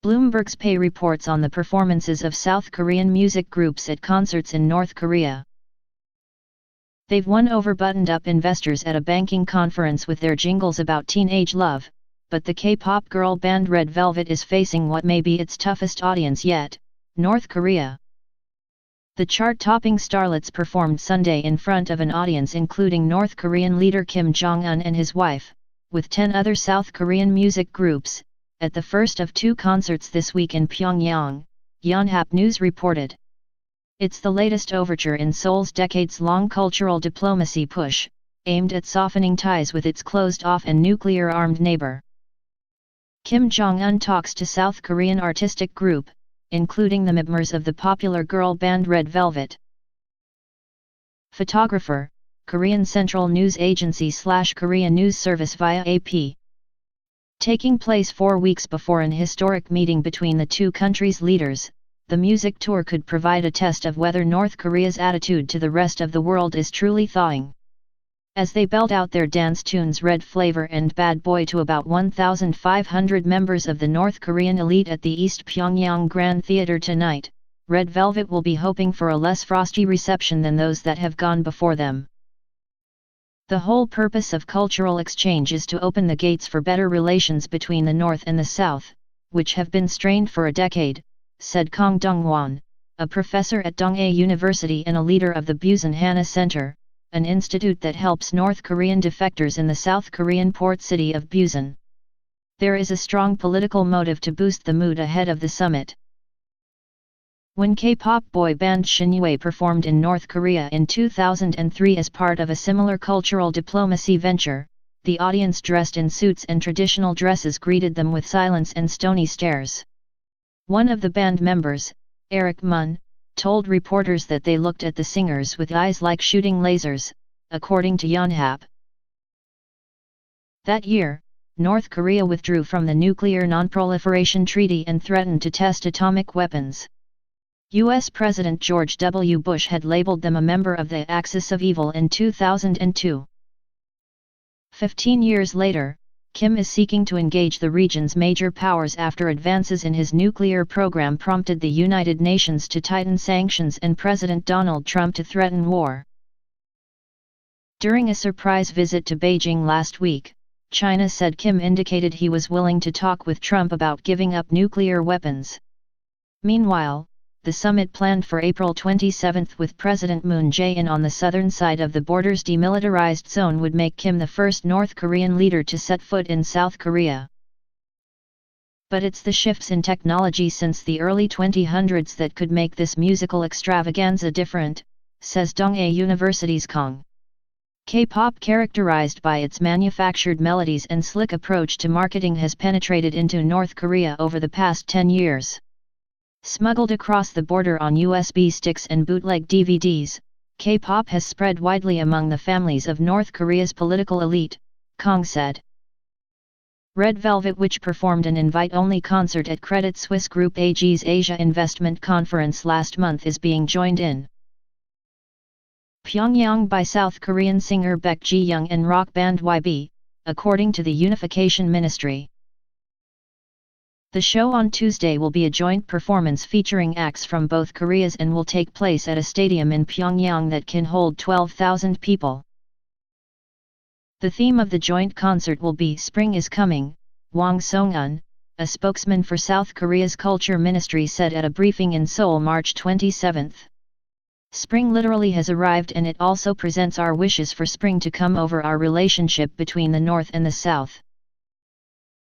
Bloomberg's Pay reports on the performances of South Korean music groups at concerts in North Korea. They've won over buttoned-up investors at a banking conference with their jingles about teenage love, but the K-pop girl band Red Velvet is facing what may be its toughest audience yet, North Korea. The chart-topping starlets performed Sunday in front of an audience including North Korean leader Kim Jong-un and his wife, with 10 other South Korean music groups, at the first of 2 concerts this week in Pyongyang, Yonhap News reported. It's the latest overture in Seoul's decades-long cultural diplomacy push, aimed at softening ties with its closed-off and nuclear-armed neighbor. Kim Jong-un talks to South Korean artistic group, including the members of the popular girl band Red Velvet. Photographer, Korean Central News Agency / Korea News Service via AP. Taking place 4 weeks before an historic meeting between the two countries' leaders, the music tour could provide a test of whether North Korea's attitude to the rest of the world is truly thawing. As they belt out their dance tunes Red Flavor and Bad Boy to about 1,500 members of the North Korean elite at the East Pyongyang Grand Theater tonight, Red Velvet will be hoping for a less frosty reception than those that have gone before them. The whole purpose of cultural exchange is to open the gates for better relations between the North and the South, which have been strained for a decade, said Kang Dong-won, a professor at Donghae University and a leader of the Busan Hana Center, an institute that helps North Korean defectors in the South Korean port city of Busan. There is a strong political motive to boost the mood ahead of the summit. When K-pop boy band Shinhwa performed in North Korea in 2003 as part of a similar cultural diplomacy venture, the audience dressed in suits and traditional dresses greeted them with silence and stony stares. One of the band members, Eric Mun, told reporters that they looked at the singers with eyes like shooting lasers, according to Yonhap. That year, North Korea withdrew from the Nuclear Non-Proliferation Treaty and threatened to test atomic weapons. U.S. President George W. Bush had labeled them a member of the Axis of Evil in 2002. 15 years later, Kim is seeking to engage the region's major powers after advances in his nuclear program prompted the United Nations to tighten sanctions and President Donald Trump to threaten war. During a surprise visit to Beijing last week, China said Kim indicated he was willing to talk with Trump about giving up nuclear weapons. Meanwhile, the summit planned for April 27 with President Moon Jae-in on the southern side of the border's demilitarized zone would make Kim the first North Korean leader to set foot in South Korea. But it's the shifts in technology since the early 2000s that could make this musical extravaganza different, says Donghae University's Kang. K-pop, characterized by its manufactured melodies and slick approach to marketing, has penetrated into North Korea over the past 10 years. Smuggled across the border on USB sticks and bootleg DVDs, K-pop has spread widely among the families of North Korea's political elite, Kang said. Red Velvet, which performed an invite-only concert at Credit Suisse Group AG's Asia Investment Conference last month, is being joined in Pyongyang by South Korean singer Baek Ji-young and rock band YB, according to the Unification Ministry. The show on Tuesday will be a joint performance featuring acts from both Koreas and will take place at a stadium in Pyongyang that can hold 12,000 people. The theme of the joint concert will be "Spring is Coming," Wang Song-un, a spokesman for South Korea's Culture Ministry, said at a briefing in Seoul March 27. Spring literally has arrived, and it also presents our wishes for spring to come over our relationship between the North and the South.